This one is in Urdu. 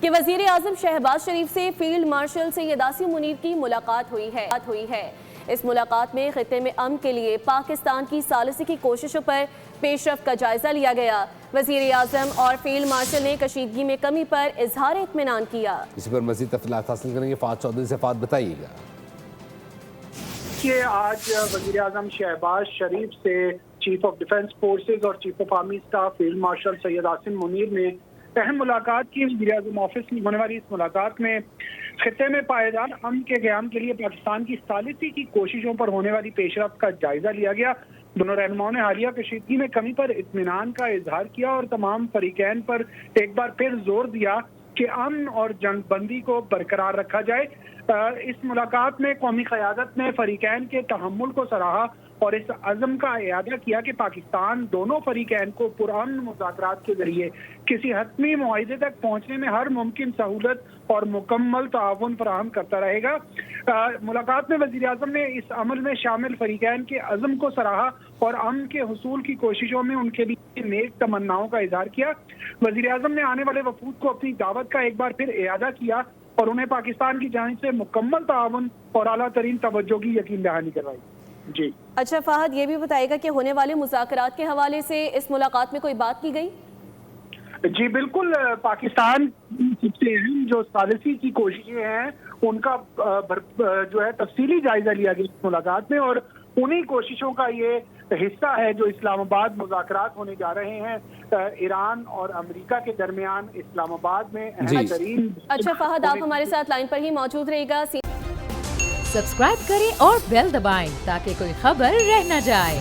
کہ وزیر اعظم شہباز شریف سے فیلڈ مارشل سید عاصم منیر کی ملاقات ہوئی ہے۔ اس ملاقات میں خطے میں امن کے لیے پاکستان کی ثالثی کی کوششوں پر پیش رفت کا جائزہ لیا گیا۔ وزیر اعظم اور فیلڈ مارشل نے کشیدگی میں کمی پر اظہار اطمینان کیا۔ اسی پر مزید تفصیلات حاصل کریں گے فہد چودھری سے۔ فہد بتائیے گا کہ آج وزیر اعظم شہباز شریف سے چیف آف ڈیفنس فورسز اور chief of army staff field marshal Syed Asim Munir نے اہم ملاقات کی۔ وزیر اعظم آفس میں ہونے والی اس ملاقات میں خطے میں پائیدار امن کے قیام کے لیے پاکستان کی ثالثی کی کوششوں پر ہونے والی پیش رفت کا جائزہ لیا گیا۔ دونوں رہنماؤں نے حالیہ کشیدگی میں کمی پر اطمینان کا اظہار کیا اور تمام فریقین پر ایک بار پھر زور دیا کہ امن اور جنگ بندی کو برقرار رکھا جائے۔ اس ملاقات میں قومی قیادت نے فریقین کے تحمل کو سراہا اور اس عزم کا اعادہ کیا کہ پاکستان دونوں فریقین کو پرامن مذاکرات کے ذریعے کسی حتمی معاہدے تک پہنچنے میں ہر ممکن سہولت اور مکمل تعاون فراہم کرتا رہے گا۔ ملاقات میں وزیر اعظم نے اس عمل میں شامل فریقین کے عزم کو سراہا اور امن کے حصول کی کوششوں میں ان کے لیے نیک تمناؤں کا اظہار کیا۔ وزیر اعظم نے آنے والے وفود کو اپنی دعوت کا ایک بار پھر اعادہ کیا اور انہیں پاکستان کی جانب سے مکمل تعاون اور اعلیٰ ترین توجہ کی یقین دہانی کروائی۔ جی اچھا فہد، یہ بھی بتائے گا کہ ہونے والے مذاکرات کے حوالے سے اس ملاقات میں کوئی بات کی گئی؟ جی بالکل، پاکستان سب سے اہم جو ثالثی کی کوششیں ہیں ان کا جو ہے تفصیلی جائزہ لیا گیا اس ملاقات میں، اور انہی کوششوں کا یہ حصہ ہے جو اسلام آباد مذاکرات ہونے جا رہے ہیں ایران اور امریکہ کے درمیان اسلام آباد میں اہم ترین۔ اچھا فہد، آپ ہمارے ساتھ لائن پر ہی موجود رہے گا۔ سبسکرائب کریں اور بیل دبائیں تاکہ کوئی خبر رہ نہ جائے۔